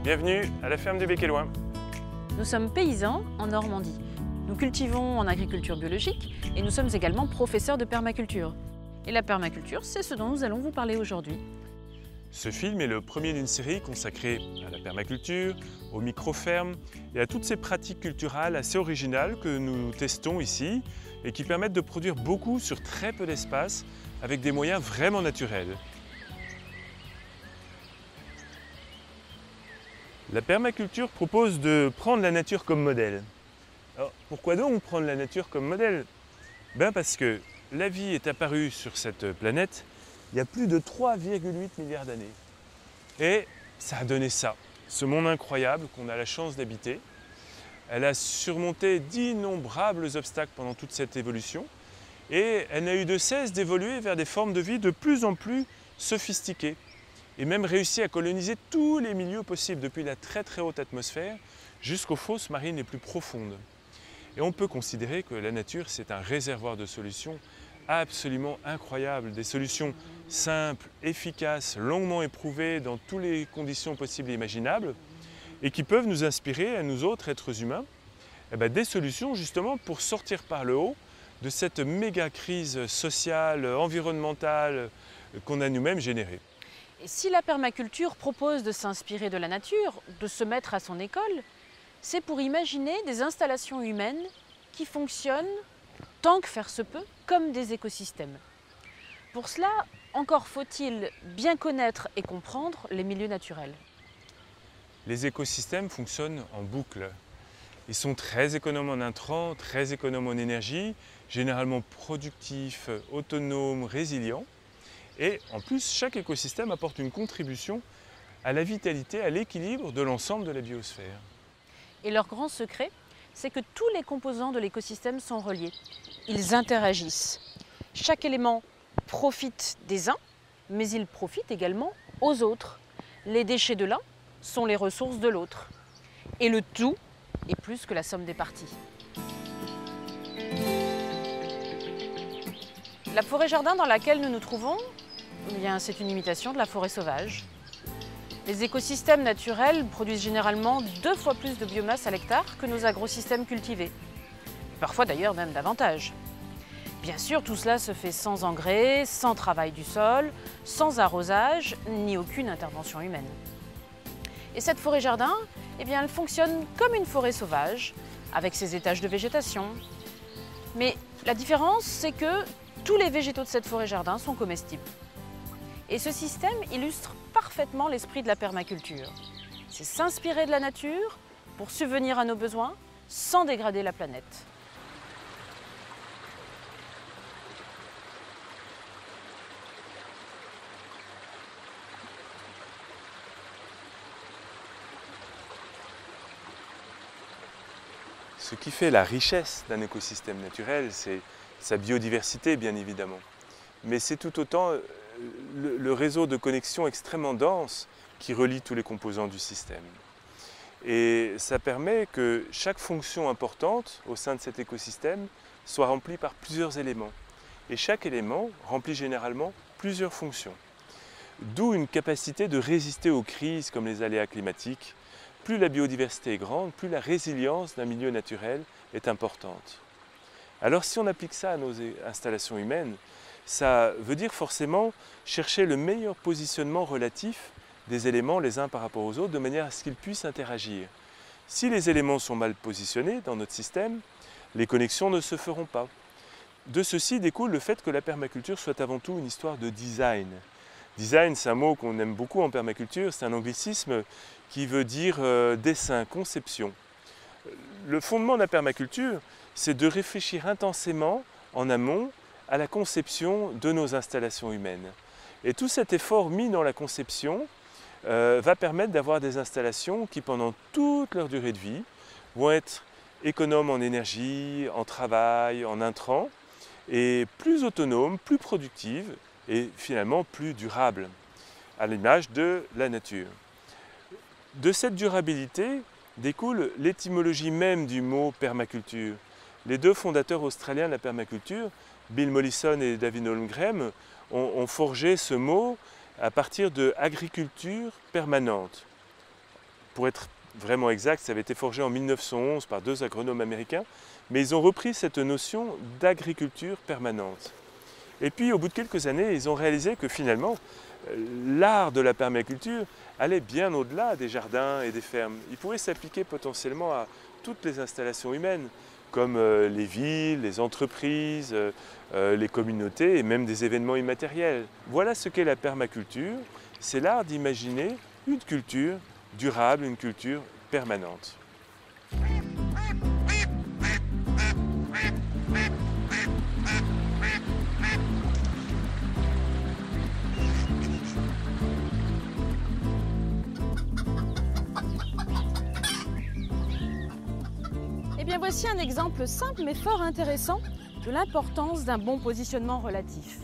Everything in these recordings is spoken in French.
Bienvenue à la ferme du Bec et Loing. Nous sommes paysans en Normandie. Nous cultivons en agriculture biologique et nous sommes également professeurs de permaculture. Et la permaculture, c'est ce dont nous allons vous parler aujourd'hui. Ce film est le premier d'une série consacrée à la permaculture, aux micro-fermes et à toutes ces pratiques culturelles assez originales que nous testons ici et qui permettent de produire beaucoup sur très peu d'espace avec des moyens vraiment naturels. La permaculture propose de prendre la nature comme modèle. Alors, pourquoi donc prendre la nature comme modèle? Parce que la vie est apparue sur cette planète il y a plus de 3,8 milliards d'années. Et ça a donné ça, ce monde incroyable qu'on a la chance d'habiter. Elle a surmonté d'innombrables obstacles pendant toute cette évolution et elle n'a eu de cesse d'évoluer vers des formes de vie de plus en plus sophistiquées et même réussi à coloniser tous les milieux possibles, depuis la très très haute atmosphère jusqu'aux fosses marines les plus profondes. Et on peut considérer que la nature, c'est un réservoir de solutions absolument incroyables, des solutions simples, efficaces, longuement éprouvées dans toutes les conditions possibles et imaginables, et qui peuvent nous inspirer, à nous autres êtres humains, des solutions justement pour sortir par le haut de cette méga crise sociale, environnementale qu'on a nous-mêmes générée. Et si la permaculture propose de s'inspirer de la nature, de se mettre à son école, c'est pour imaginer des installations humaines qui fonctionnent, tant que faire se peut, comme des écosystèmes. Pour cela, encore faut-il bien connaître et comprendre les milieux naturels. Les écosystèmes fonctionnent en boucle. Ils sont très économes en intrants, très économes en énergie, généralement productifs, autonomes, résilients. Et en plus, chaque écosystème apporte une contribution à la vitalité, à l'équilibre de l'ensemble de la biosphère. Et leur grand secret, c'est que tous les composants de l'écosystème sont reliés. Ils interagissent. Chaque élément profite des uns, mais il profite également aux autres. Les déchets de l'un sont les ressources de l'autre. Et le tout est plus que la somme des parties. La forêt-jardin dans laquelle nous nous trouvons, c'est une imitation de la forêt sauvage. Les écosystèmes naturels produisent généralement 2 fois plus de biomasse à l'hectare que nos agrosystèmes cultivés. Parfois d'ailleurs même davantage. Bien sûr, tout cela se fait sans engrais, sans travail du sol, sans arrosage, ni aucune intervention humaine. Et cette forêt-jardin, elle fonctionne comme une forêt sauvage, avec ses étages de végétation. Mais la différence, c'est que tous les végétaux de cette forêt-jardin sont comestibles. Et ce système illustre parfaitement l'esprit de la permaculture. C'est s'inspirer de la nature pour subvenir à nos besoins sans dégrader la planète. Ce qui fait la richesse d'un écosystème naturel, c'est sa biodiversité, bien évidemment. Mais c'est tout autant le réseau de connexion extrêmement dense qui relie tous les composants du système. Et ça permet que chaque fonction importante au sein de cet écosystème soit remplie par plusieurs éléments. Et chaque élément remplit généralement plusieurs fonctions. D'où une capacité de résister aux crises comme les aléas climatiques. Plus la biodiversité est grande, plus la résilience d'un milieu naturel est importante. Alors si on applique ça à nos installations humaines, ça veut dire forcément chercher le meilleur positionnement relatif des éléments les uns par rapport aux autres de manière à ce qu'ils puissent interagir. Si les éléments sont mal positionnés dans notre système, les connexions ne se feront pas. De ceci découle le fait que la permaculture soit avant tout une histoire de design. Design, c'est un mot qu'on aime beaucoup en permaculture, c'est un anglicisme qui veut dire dessin, conception. Le fondement de la permaculture, c'est de réfléchir intensément en amont à la conception de nos installations humaines. Et tout cet effort mis dans la conception va permettre d'avoir des installations qui, pendant toute leur durée de vie, vont être économes en énergie, en travail, en intrants, et plus autonomes, plus productives et finalement plus durables, à l'image de la nature. De cette durabilité découle l'étymologie même du mot permaculture. Les 2 fondateurs australiens de la permaculture, Bill Mollison et David Holmgren, ont forgé ce mot à partir de agriculture permanente. pour être vraiment exact, ça avait été forgé en 1911 par 2 agronomes américains, mais ils ont repris cette notion d'agriculture permanente. Et puis au bout de quelques années, ils ont réalisé que finalement, l'art de la permaculture allait bien au-delà des jardins et des fermes. Il pouvait s'appliquer potentiellement à toutes les installations humaines, comme les villes, les entreprises, les communautés et même des événements immatériels. Voilà ce qu'est la permaculture, c'est l'art d'imaginer une culture durable, une culture permanente. Eh bien voici un exemple simple mais fort intéressant de l'importance d'un bon positionnement relatif.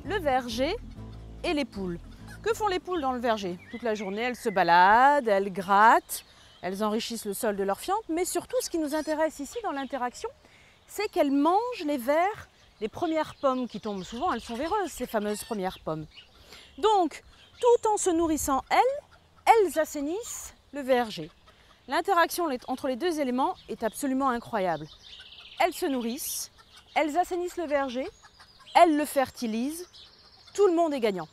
Le verger et les poules. Que font les poules dans le verger? Toute la journée, elles se baladent, elles grattent, elles enrichissent le sol de leur fiente, mais surtout ce qui nous intéresse ici dans l'interaction, c'est qu'elles mangent les vers des premières pommes qui tombent. Souvent, elles sont véreuses, ces fameuses premières pommes. Donc, tout en se nourrissant, elles assainissent le verger. L'interaction entre les deux éléments est absolument incroyable. Elles se nourrissent, elles assainissent le verger, elles le fertilisent, tout le monde est gagnant.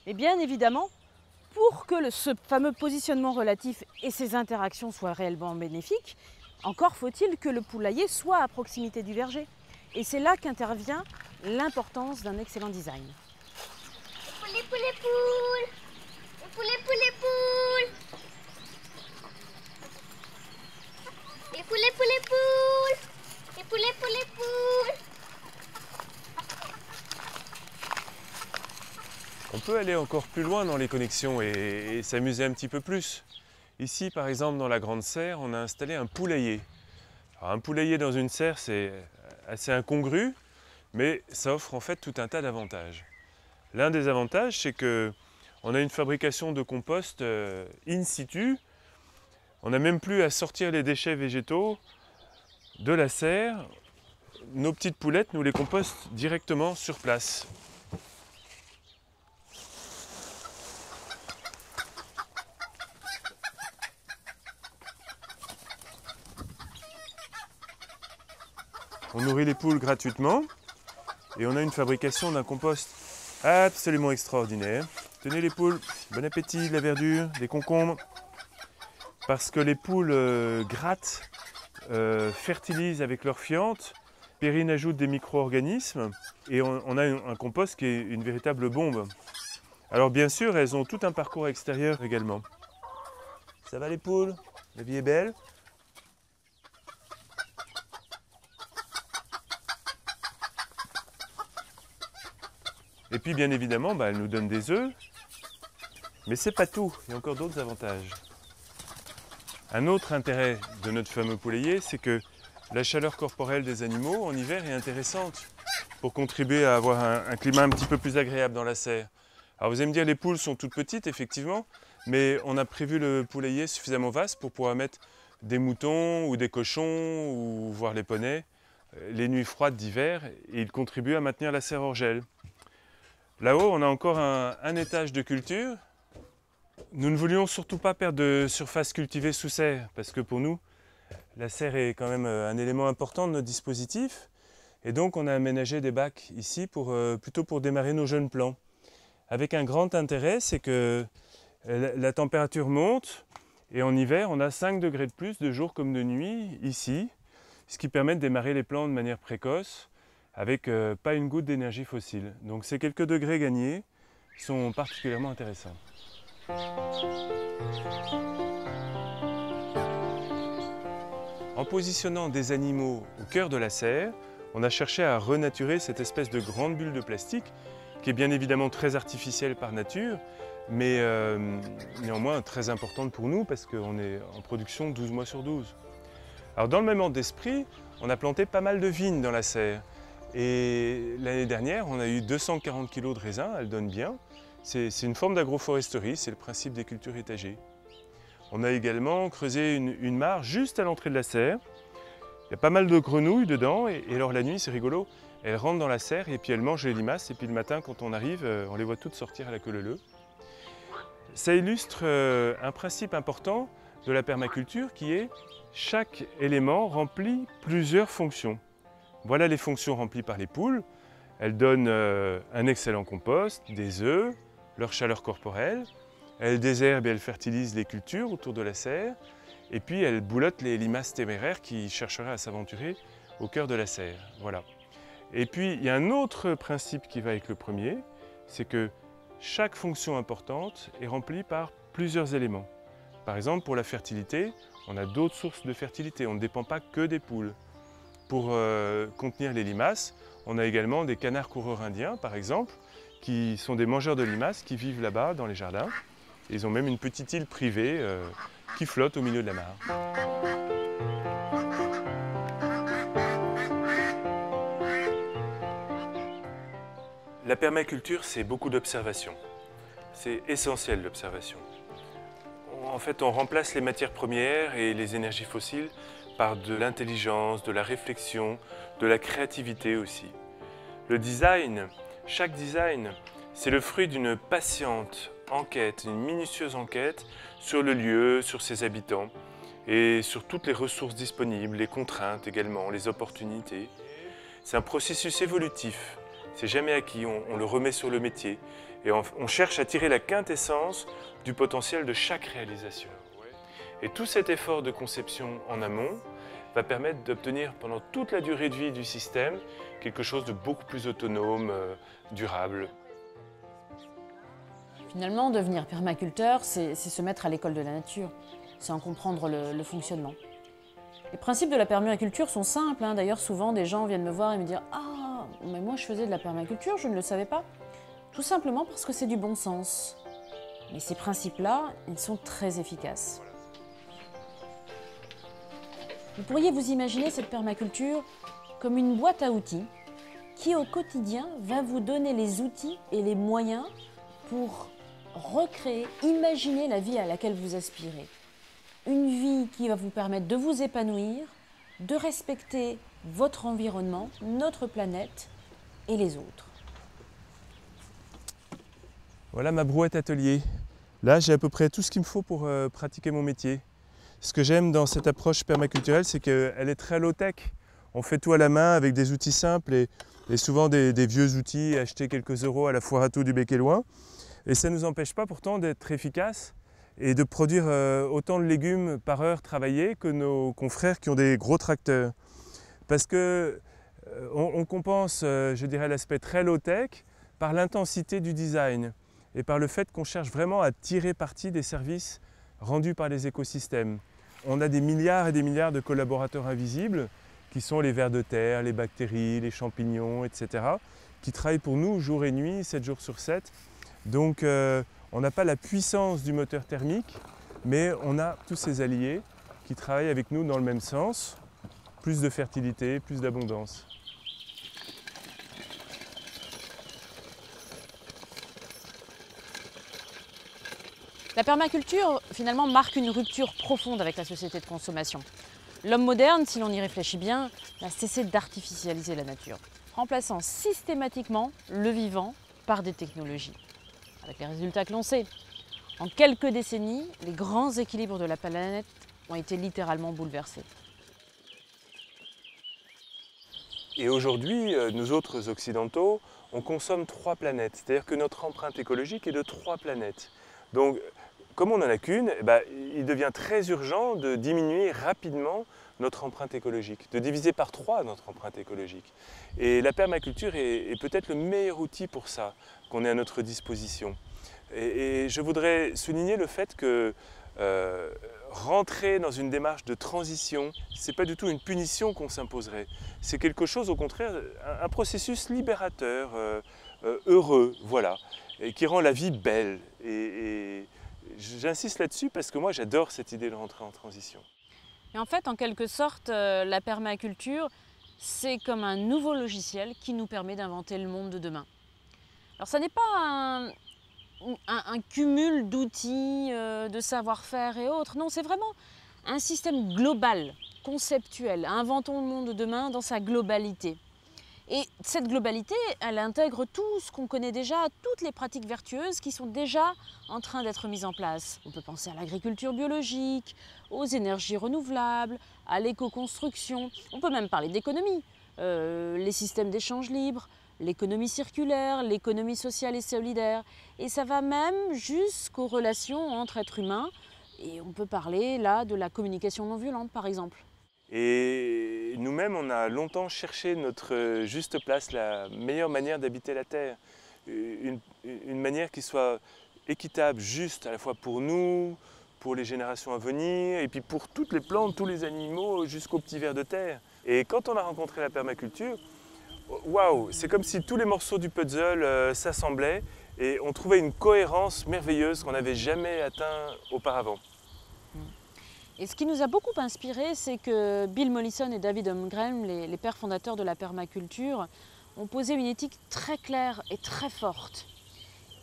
Mais bien évidemment, pour que ce fameux positionnement relatif et ces interactions soient réellement bénéfiques, encore faut-il que le poulailler soit à proximité du verger. Et c'est là qu'intervient l'importance d'un excellent design. Poules, poules, poules. Poules, poules, poules. Les poules, poules, poules. Les poules, poules, poules. On peut aller encore plus loin dans les connexions et s'amuser un petit peu plus. Ici, par exemple, dans la Grande Serre, on a installé un poulailler. Alors, un poulailler dans une serre, c'est assez incongru, mais ça offre en fait tout un tas d'avantages. L'un des avantages, c'est qu'on a une fabrication de compost in situ. On n'a même plus à sortir les déchets végétaux de la serre. Nos petites poulettes, nous les compostent directement sur place. On nourrit les poules gratuitement et on a une fabrication d'un compost absolument extraordinaire. Tenez les poules, bon appétit, de la verdure, des concombres. Parce que les poules grattent, fertilisent avec leur fiente, Perrine ajoute des micro-organismes et on a un compost qui est une véritable bombe. Alors bien sûr, elles ont tout un parcours extérieur également. Ça va les poules? La vie est belle? Et puis bien évidemment, elles nous donnent des œufs, mais c'est pas tout, il y a encore d'autres avantages. Un autre intérêt de notre fameux poulailler, c'est que la chaleur corporelle des animaux en hiver est intéressante pour contribuer à avoir un climat un petit peu plus agréable dans la serre. Alors vous allez me dire, les poules sont toutes petites, effectivement, mais on a prévu le poulailler suffisamment vaste pour pouvoir mettre des moutons ou des cochons ou voire les poneys les nuits froides d'hiver et ils contribuent à maintenir la serre hors gel. Là-haut, on a encore un étage de culture. Nous ne voulions surtout pas perdre de surface cultivée sous serre, parce que pour nous, la serre est quand même un élément important de notre dispositif. Et donc, on a aménagé des bacs ici plutôt pour démarrer nos jeunes plants. Avec un grand intérêt, c'est que la température monte, et en hiver, on a 5 degrés de plus de jour comme de nuit ici, ce qui permet de démarrer les plants de manière précoce, avec pas une goutte d'énergie fossile. Donc ces quelques degrés gagnés sont particulièrement intéressants. En positionnant des animaux au cœur de la serre, on a cherché à renaturer cette espèce de grande bulle de plastique qui est bien évidemment très artificielle par nature, mais néanmoins très importante pour nous parce qu'on est en production 12 mois sur 12. Alors dans le même ordre d'esprit, on a planté pas mal de vignes dans la serre. Et l'année dernière, on a eu 240 kg de raisins, elles donnent bien. C'est une forme d'agroforesterie, c'est le principe des cultures étagées. On a également creusé une mare juste à l'entrée de la serre. Il y a pas mal de grenouilles dedans et alors la nuit, c'est rigolo, elles rentrent dans la serre et puis elles mangent les limaces et puis le matin, quand on arrive, on les voit toutes sortir à la queue leu leu. Ça illustre un principe important de la permaculture qui est chaque élément remplit plusieurs fonctions. Voilà les fonctions remplies par les poules. Elles donnent un excellent compost, des œufs, leur chaleur corporelle. Elles désherbent et elles fertilisent les cultures autour de la serre. Et puis elles boulottent les limaces téméraires qui chercheraient à s'aventurer au cœur de la serre. Voilà. Et puis il y a un autre principe qui va avec le premier, c'est que chaque fonction importante est remplie par plusieurs éléments. Par exemple, pour la fertilité, on a d'autres sources de fertilité, on ne dépend pas que des poules. Pour contenir les limaces, on a également des canards coureurs indiens, par exemple, qui sont des mangeurs de limaces qui vivent là-bas dans les jardins. Ils ont même une petite île privée qui flotte au milieu de la mare. La permaculture, c'est beaucoup d'observation. C'est essentiel l'observation. En fait, on remplace les matières premières et les énergies fossiles par de l'intelligence, de la réflexion, de la créativité aussi. Le design, chaque design, c'est le fruit d'une patiente enquête, une minutieuse enquête sur le lieu, sur ses habitants et sur toutes les ressources disponibles, les contraintes également, les opportunités. C'est un processus évolutif, c'est jamais acquis, on le remet sur le métier et on cherche à tirer la quintessence du potentiel de chaque réalisation. Et tout cet effort de conception en amont va permettre d'obtenir pendant toute la durée de vie du système quelque chose de beaucoup plus autonome, durable. Finalement, devenir permaculteur, c'est se mettre à l'école de la nature, c'est en comprendre le fonctionnement. Les principes de la permaculture sont simples, hein. D'ailleurs, souvent, des gens viennent me voir et me dire « Ah, mais moi je faisais de la permaculture, je ne le savais pas ». Tout simplement parce que c'est du bon sens. Mais ces principes-là, ils sont très efficaces. Vous pourriez vous imaginer cette permaculture comme une boîte à outils qui, au quotidien, va vous donner les outils et les moyens pour recréer, imaginer la vie à laquelle vous aspirez. Une vie qui va vous permettre de vous épanouir, de respecter votre environnement, notre planète et les autres. Voilà ma brouette atelier. Là, j'ai à peu près tout ce qu'il me faut pour pratiquer mon métier. Ce que j'aime dans cette approche permaculturelle, c'est qu'elle est très low-tech. On fait tout à la main avec des outils simples et souvent des vieux outils achetés quelques euros à la foire à tout du Bec-et-Loing. Et ça ne nous empêche pas pourtant d'être efficaces et de produire autant de légumes par heure travaillés que nos confrères qui ont des gros tracteurs. Parce que on compense, je dirais, l'aspect très low-tech par l'intensité du design et par le fait qu'on cherche vraiment à tirer parti des services rendus par les écosystèmes. On a des milliards et des milliards de collaborateurs invisibles qui sont les vers de terre, les bactéries, les champignons, etc. qui travaillent pour nous jour et nuit, 7 jours sur 7. Donc on n'a pas la puissance du moteur thermique, mais on a tous ces alliés qui travaillent avec nous dans le même sens. Plus de fertilité, plus d'abondance. La permaculture, finalement, marque une rupture profonde avec la société de consommation. L'homme moderne, si l'on y réfléchit bien, a cessé d'artificialiser la nature, remplaçant systématiquement le vivant par des technologies. Avec les résultats que l'on sait. En quelques décennies, les grands équilibres de la planète ont été littéralement bouleversés. Et aujourd'hui, nous autres occidentaux, on consomme 3 planètes. C'est-à-dire que notre empreinte écologique est de 3 planètes. Donc, comme on n'en a qu'une, il devient très urgent de diminuer rapidement notre empreinte écologique, de diviser par 3 notre empreinte écologique. Et la permaculture est peut-être le meilleur outil pour ça, qu'on ait à notre disposition. Et je voudrais souligner le fait que rentrer dans une démarche de transition, ce n'est pas du tout une punition qu'on s'imposerait. C'est quelque chose, au contraire, un processus libérateur, heureux, voilà, et qui rend la vie belle. Et j'insiste là-dessus parce que moi, j'adore cette idée de rentrer en transition. Et en fait, en quelque sorte, la permaculture, c'est comme un nouveau logiciel qui nous permet d'inventer le monde de demain. Alors, ça n'est pas un cumul d'outils, de savoir-faire et autres. Non, c'est vraiment un système global, conceptuel. Inventons le monde de demain dans sa globalité. Et cette globalité, elle intègre tout ce qu'on connaît déjà, toutes les pratiques vertueuses qui sont déjà en train d'être mises en place. On peut penser à l'agriculture biologique, aux énergies renouvelables, à l'éco-construction. On peut même parler d'économie, les systèmes d'échange libre, l'économie circulaire, l'économie sociale et solidaire. Et ça va même jusqu'aux relations entre êtres humains. Et on peut parler là de la communication non violente, par exemple. Et nous-mêmes, on a longtemps cherché notre juste place, la meilleure manière d'habiter la Terre. Une manière qui soit équitable, juste à la fois pour nous, pour les générations à venir, et puis pour toutes les plantes, tous les animaux, jusqu'aux petits vers de terre. Et quand on a rencontré la permaculture, waouh, c'est comme si tous les morceaux du puzzle s'assemblaient et on trouvait une cohérence merveilleuse qu'on n'avait jamais atteint auparavant. Et ce qui nous a beaucoup inspiré, c'est que Bill Mollison et David Holmgren, les pères fondateurs de la permaculture, ont posé une éthique très claire et très forte.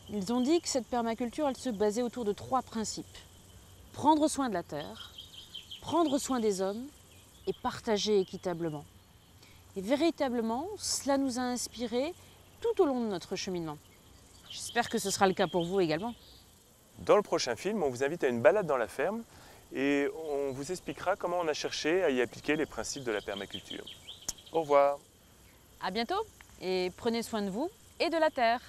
Ils ont dit que cette permaculture, elle se basait autour de 3 principes. Prendre soin de la terre, prendre soin des hommes et partager équitablement. Et véritablement, cela nous a inspirés tout au long de notre cheminement. J'espère que ce sera le cas pour vous également. Dans le prochain film, on vous invite à une balade dans la ferme et on vous expliquera comment on a cherché à y appliquer les principes de la permaculture. Au revoir. À bientôt et prenez soin de vous et de la terre.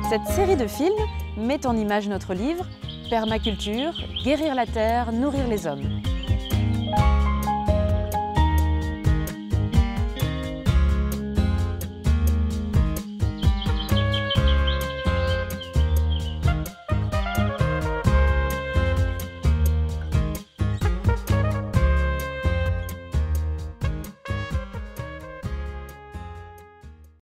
Cette série de films met en image notre livre « Permaculture, guérir la terre, nourrir les hommes ».